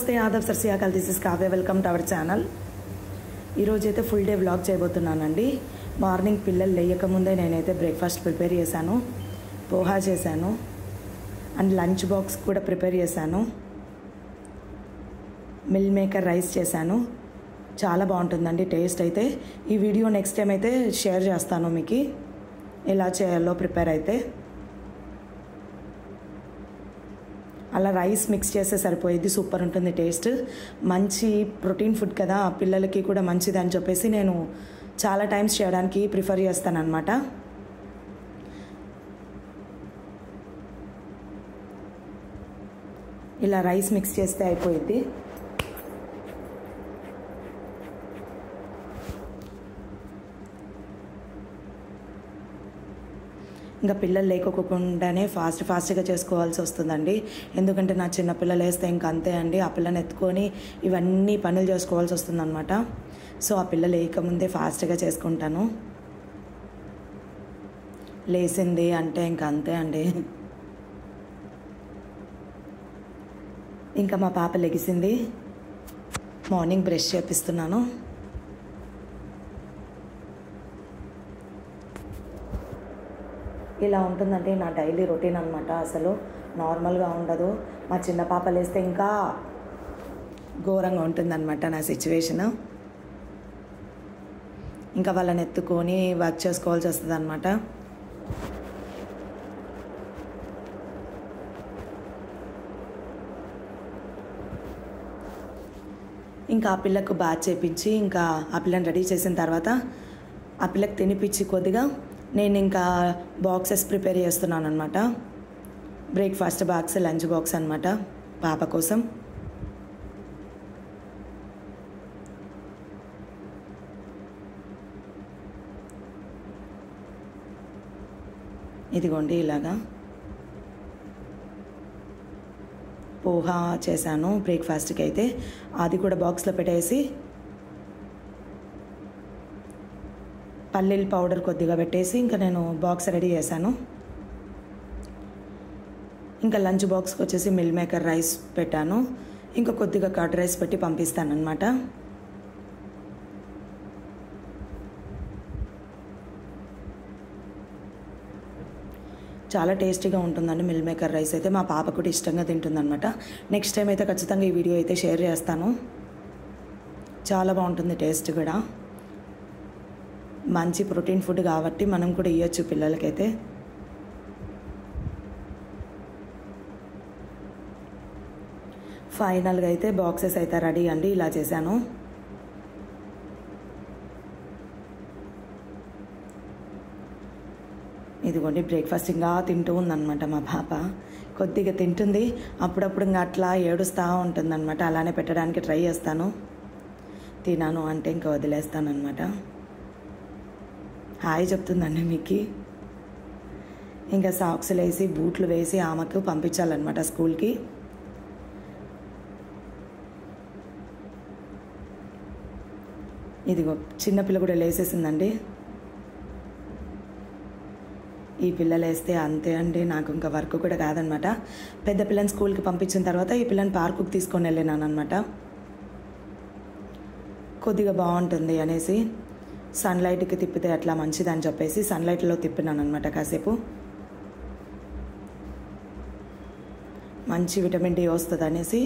నమస్తే ఆదాబ్ సత్ శ్రీ అకాల్. This is Kavya. Welcome to our channel. ఈరోజైతే ఫుల్ డే వ్లాగ్ చేయబోతున్నానండి. మార్నింగ్ పిల్లలు లేయకముందే నేనైతే బ్రేక్ఫాస్ట్ ప్రిపేర్ చేశాను. పోహా చేశాను అండ్ లంచ్ బాక్స్ కూడా ప్రిపేర్ చేశాను. మిల్ మేకర్ రైస్ చేశాను. చాలా బాగుంటుందండి టేస్ట్ అయితే. ఈ వీడియో నెక్స్ట్ టైం అయితే షేర్ చేస్తాను మీకు ఎలా చేయాలో ప్రిపేర్ అయితే. అలా రైస్ మిక్స్ చేస్తే సరిపోయేది. సూపర్ ఉంటుంది టేస్ట్. మంచి ప్రోటీన్ ఫుడ్ కదా, పిల్లలకి కూడా మంచిది అని చెప్పేసి నేను చాలా టైమ్స్ చేయడానికి ప్రిఫర్ చేస్తాను అన్నమాట. ఇలా రైస్ మిక్స్ చేస్తే అయిపోయింది. ఇంకా పిల్లలు లేకోకుండానే ఫాస్ట్గా చేసుకోవాల్సి వస్తుందండి. ఎందుకంటే నా చిన్న పిల్లలు వేస్తే ఇంకా అంతే అండి. ఆ పిల్లని ఎత్తుకొని ఇవన్నీ పనులు చేసుకోవాల్సి వస్తుందన్నమాట. సో ఆ పిల్లలు లేకముందే ఫాస్ట్గా చేసుకుంటాను. లేచింది అంటే ఇంకా అంతే అండి. ఇంకా మా పాప లెగిసింది. Morning brush చేపిస్తున్నాను. ఇలా ఉంటుందంటే నా డైలీ రొటీన్ అనమాట. అసలు నార్మల్గా ఉండదు. మా చిన్న పాప లేస్తే ఇంకా ఘోరంగా ఉంటుందన్నమాట నా సిచ్యువేషను. ఇంకా వాళ్ళని ఎత్తుకొని వర్క్ చేసుకోవాల్సి వస్తుంది అనమాట. ఇంకా ఆ పిల్లకు బాత్ చేపించి ఇంకా ఆ పిల్లని రెడీ చేసిన తర్వాత ఆ పిల్లకి తినిపించి కొద్దిగా నేను ఇంకా బాక్సెస్ ప్రిపేర్ చేస్తున్నాను అనమాట. బ్రేక్ఫాస్ట్ బాక్స్, లంచ్ బాక్స్ అనమాట పాప కోసం. ఇదిగోండి ఇలాగా పోహా చేశాను బ్రేక్ఫాస్ట్కి అయితే. అది కూడా బాక్స్లో పెట్టేసి పల్లీల పౌడర్ కొద్దిగా పెట్టేసి ఇంకా నేను బాక్స్ రెడీ చేశాను. ఇంకా లంచ్ బాక్స్కి వచ్చేసి మిల్ మేకర్ రైస్ పెట్టాను. ఇంకా కొద్దిగా కర్డ్ రైస్ పెట్టి పంపిస్తాను అనమాట. చాలా టేస్టీగా ఉంటుందండి మిల్ మేకర్ రైస్ అయితే. మా పాప కూడా ఇష్టంగా తింటుందన్నమాట. నెక్స్ట్ టైం అయితే ఖచ్చితంగా ఈ వీడియో అయితే షేర్ చేస్తాను. చాలా బాగుంటుంది టేస్ట్ కూడా. మంచి ప్రోటీన్ ఫుడ్ కాబట్టి మనం కూడా ఇవ్వచ్చు పిల్లలకైతే. ఫైనల్గా అయితే బాక్సెస్ అయితే రెడీ అండి. ఇలా చేశాను. ఇదిగోండి బ్రేక్ఫాస్ట్ ఇంకా తింటూ ఉందన్నమాట మా పాప. కొద్దిగా తింటుంది, అప్పుడప్పుడు ఇంకా అట్లా ఏడుస్తూ ఉంటుందన్నమాట. అలానే పెట్టడానికి ట్రై చేస్తాను. తినాను అంటే ఇంకా వదిలేస్తాను అనమాట. హాయ్ చెప్తుందండి మీకు. ఇంకా సాక్స్లు వేసి బూట్లు వేసి ఆమెకు పంపించాలన్నమాట స్కూల్కి. ఇదిగో చిన్నపిల్ల కూడా లేసేసిందండి. ఈ పిల్లలు వేస్తే అంతే అండి. నాకు ఇంకా వర్క్ కూడా కాదనమాట. పెద్ద పిల్లని స్కూల్కి పంపించిన తర్వాత ఈ పిల్లని పార్కుకి తీసుకొని వెళ్ళినాను అనమాట. కొద్దిగా బాగుంటుంది అనేసి, సన్లైట్కి తిప్పితే అట్లా మంచిది అని చెప్పేసి సన్లైట్లో తిప్పినాను అనమాట కాసేపు. మంచి విటమిన్ డి వస్తుంది అనేసి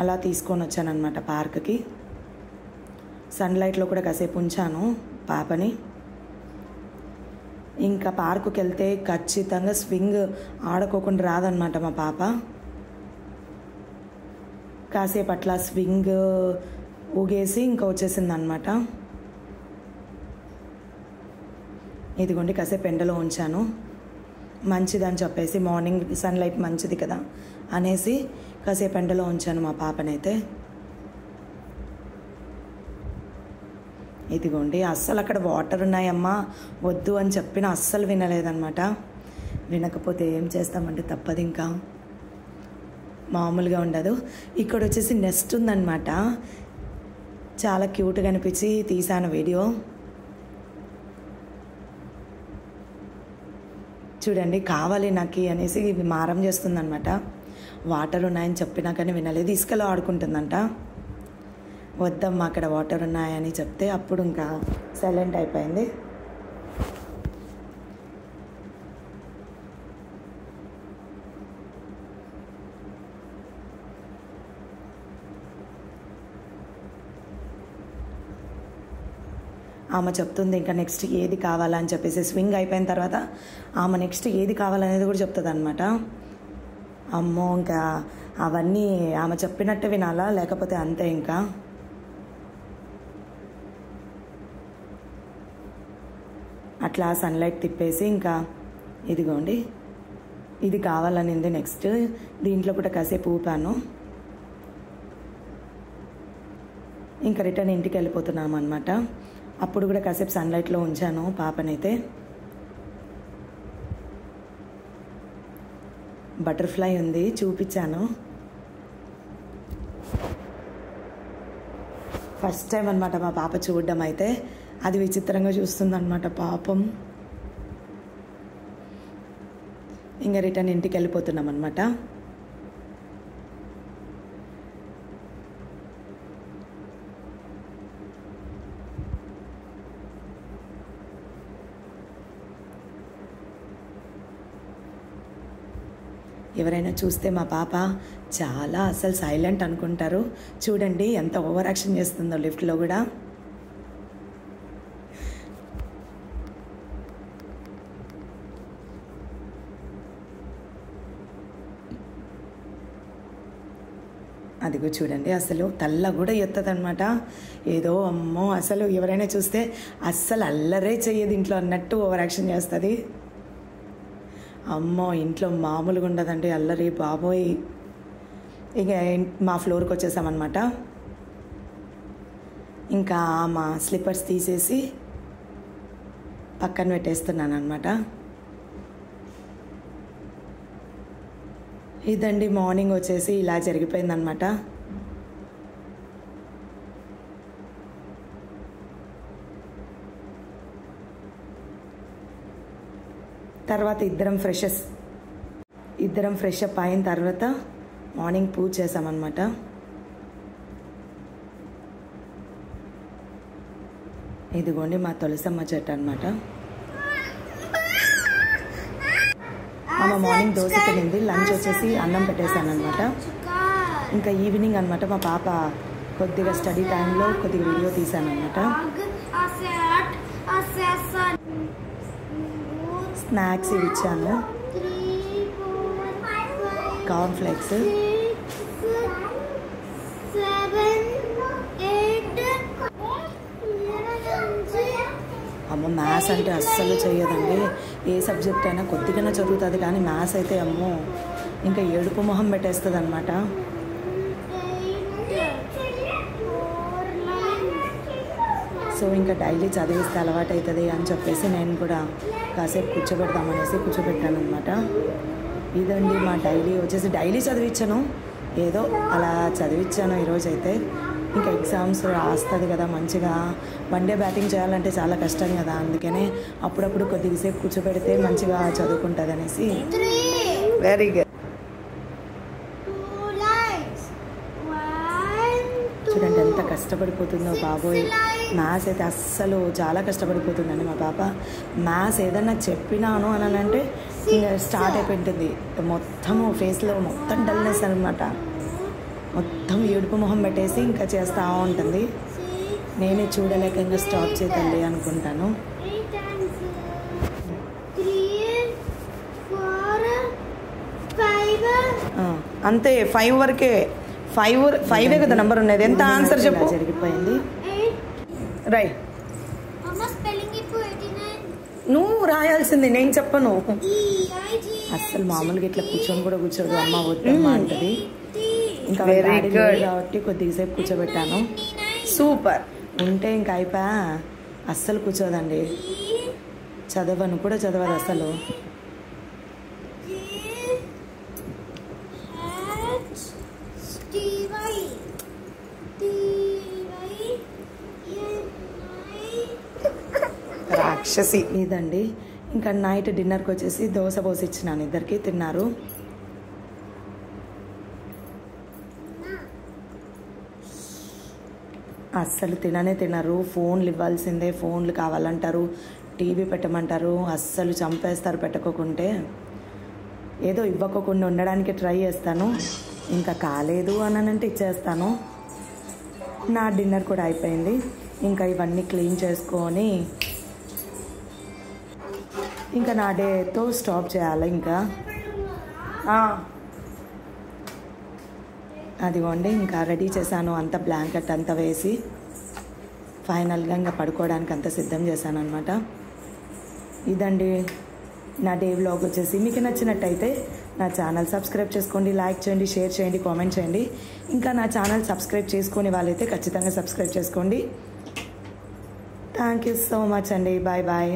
అలా తీసుకొని వచ్చానమాట పార్క్కి. సన్లైట్లో కూడా కాసేపు ఉంచాను పాపని. ఇంకా పార్కుకి వెళ్తే ఖచ్చితంగా స్వింగ్ ఆడుకోకుండా రాదనమాట మా పాప. కాసేపు అట్లా స్వింగ్ ఊగేసి ఇంకా వచ్చేసింది అనమాట. ఇదిగోండి కాసేపు ఎండలో ఉంచాను. మంచిదని చెప్పేసి మార్నింగ్ సన్లైట్ మంచిది కదా అనేసి కాసేపు ఎండలో ఉంచాను మా పాపనైతే. ఇదిగోండి అస్సలు అక్కడ వాటర్ ఉన్నాయమ్మా వద్దు అని చెప్పిన అస్సలు వినలేదన్నమాట. వినకపోతే ఏం చేస్తామంటే తప్పదు, ఇంకా మామూలుగా ఉండదు. ఇక్కడ వచ్చేసి నెస్ట్ ఉందన్నమాట. చాలా క్యూట్గా అనిపించి తీసాను వీడియో. చూడండి కావాలి నాకు అనేసి మారం చేస్తుందన్నమాట. వాటర్ ఉన్నాయని చెప్పినా కానీ వినలేదు. ఇసుకలో ఆడుకుంటుందంట. వద్దమ్మా అక్కడ వాటర్ ఉన్నాయని చెప్తే అప్పుడు ఇంకా సైలెంట్ అయిపోయింది. ఆమె చెప్తుంది ఇంకా నెక్స్ట్ ఏది కావాలని చెప్పేసి. స్వింగ్ అయిపోయిన తర్వాత ఆమె నెక్స్ట్ ఏది కావాలనేది కూడా చెప్తుంది అనమాట. అమ్మో ఇంకా అవన్నీ ఆమె చెప్పినట్టు వినాలా, లేకపోతే అంతే. ఇంకా అట్లా సన్లైట్ తిప్పేసి ఇంకా ఇదిగోండి ఇది కావాలనింది. నెక్స్ట్ దీంట్లో కూడా కాసేపు ఊపాను. ఇంకా రిటర్న్ ఇంటికి వెళ్ళిపోతున్నాం అనమాట. అప్పుడు కూడా కాసేపు సన్లైట్లో ఉంచాను పాపనైతే. బటర్ఫ్లై ఉంది చూపించాను. ఫస్ట్ టైం అనమాట మా పాప చూడడం. అయితే అది విచిత్రంగా చూస్తుందన్నమాట పాపం. ఇంకా రిటర్న్ ఇంటికి వెళ్ళిపోతున్నాం అనమాట. ఎవరైనా చూస్తే మా పాప చాలా అసలు సైలెంట్ అనుకుంటారు. చూడండి ఎంత ఓవర్ యాక్షన్ చేస్తుందో లిఫ్ట్లో కూడా. అదిగో చూడండి అసలు తల్ల కూడా ఎత్తదనమాట. ఏదో అమ్మో అసలు ఎవరైనా చూస్తే అస్సలు అల్లరే చెయ్యదు ఇంట్లో అన్నట్టు ఓవర్ యాక్షన్ చేస్తుంది. అమ్మో ఇంట్లో మామూలుగా ఉండదండి అల్లరి బాబోయ్. ఇక మా ఫ్లోర్కి వచ్చేసామన్నమాట. ఇంకా మా స్లిప్పర్స్ తీసేసి పక్కన పెట్టేస్తున్నాను అనమాట. ఇదండి మార్నింగ్ వచ్చేసి ఇలా జరిగిపోయిందనమాట. తర్వాత ఇద్దరం ఫ్రెష్ అప్ అయిన తర్వాత మార్నింగ్ పూజ చేసామన్నమాట. ఇదిగోండి మా తులసమ్మ చెట్టు అనమాట. ఆమె మార్నింగ్ దోశ తినింది. లంచ్ వచ్చేసి అన్నం పెట్టేశాను అనమాట. ఇంకా ఈవినింగ్ అనమాట మా పాప కొద్దిగా స్టడీ టైంలో కొద్దిగా వీడియో తీశాను అనమాట. స్నాక్స్ ఇవి ఇచ్చాను. Corn flakes. అమ్మో మ్యాథ్స్ అంటే అస్సలు చేయదండి. ఏ సబ్జెక్ట్ అయినా కొద్దిగానే చదువుతుంది కానీ మ్యాథ్స్ అయితే అమ్మో ఇంకా ఏడుపు మొహం పెట్టేస్తుంది అనమాట. సో ఇంకా డైలీ చదివిస్తే అలవాటు అవుతుంది అని చెప్పేసి నేను కూడా కాసేపు కూర్చోబెట్టాను అనమాట. ఇదండి మా డైలీ చదివించాను. ఏదో అలా చదివించాను ఈరోజు అయితే. ఇంకా ఎగ్జామ్స్ రాస్తుంది కదా మంచిగా. వన్ డే బ్యాటింగ్ చేయాలంటే చాలా కష్టం కదా. అందుకనే అప్పుడప్పుడు కొద్దిసేపు కూర్చోబెడితే మంచిగా చదువుకుంటుంది అనేసి. Very good. చూడండి ఎంత కష్టపడిపోతుందో బాబోయ్. మ్యాథ్స్ అయితే అస్సలు చాలా కష్టపడిపోతుందండి మా పాప. మ్యాథ్స్ ఏదన్నా చెప్పినాను అని అంటే ఇంకా స్టార్ట్ అయిపోయింటుంది. మొత్తము ఫేస్లో మొత్తం డల్నెస్ అనమాట. మొత్తం ఏడుపు మొహం పెట్టేసి ఇంకా చేస్తూ ఉంటుంది. నేనే చూడలేక ఇంకా స్టాప్ చేద్దాండి అనుకుంటాను. అంతే 5 వరకే. 5 కదా నెంబర్ ఉన్నది. ఎంత ఆన్సర్ చెప్పు. జరిగిపోయింది. రైట్. నువ్వు రాయాల్సింది నేను చెప్పను. అస్సలు మామూలుగా ఇట్లా కూర్చొని కూడా కూర్చోదు. అమ్మ వద్దమ్మా అంటది. ఇంకా వెరీ గుడ్ కాబట్టి కొద్దిసేపు కూర్చోబెట్టాను. సూపర్. ఉంటే ఇంకా అయిపోయా. అస్సలు కూర్చోదండి. చదవను కూడా చదవదు అసలు. రాక్షసి. ఇదండి ఇంకా నైట్ డిన్నర్కి వచ్చేసి దోశ పోసి ఇచ్చినాను. ఇద్దరికి తిన్నారు. అస్సలు తినరు. ఫోన్లు ఇవ్వాల్సిందే, ఫోన్లు కావాలంటారు, టీవీ పెట్టమంటారు. అస్సలు చంపేస్తారు పెట్టకోకుంటే. ఏదో ఇవ్వకోకుండా ఉండడానికి ట్రై చేస్తాను, ఇంకా కాలేదు అని అంటే ఇచ్చేస్తాను. నా డిన్నర్ కూడా అయిపోయింది. ఇంకా ఇవన్నీ క్లీన్ చేసుకొని ఇంకా నా డేతో స్టాప్ చేయాలి. ఇంకా అదిగోండి ఇంకా రెడీ చేశాను, అంత బ్లాంకెట్ అంతా వేసి ఫైనల్గా ఇంకా పడుకోవడానికి అంతా సిద్ధం చేశాను అనమాట. ఇదండి నా డే వ్లాగ్ వచ్చేసి. మీకు నచ్చినట్టయితే నా ఛానల్ సబ్స్క్రైబ్ చేసుకోండి, లైక్ చేయండి, షేర్ చేయండి, కామెంట్ చేయండి. ఇంకా నా ఛానల్ సబ్స్క్రైబ్ చేసుకునే వాళ్ళైతే ఖచ్చితంగా సబ్స్క్రైబ్ చేసుకోండి. థ్యాంక్ యూ సో మచ్ అండి. Bye bye.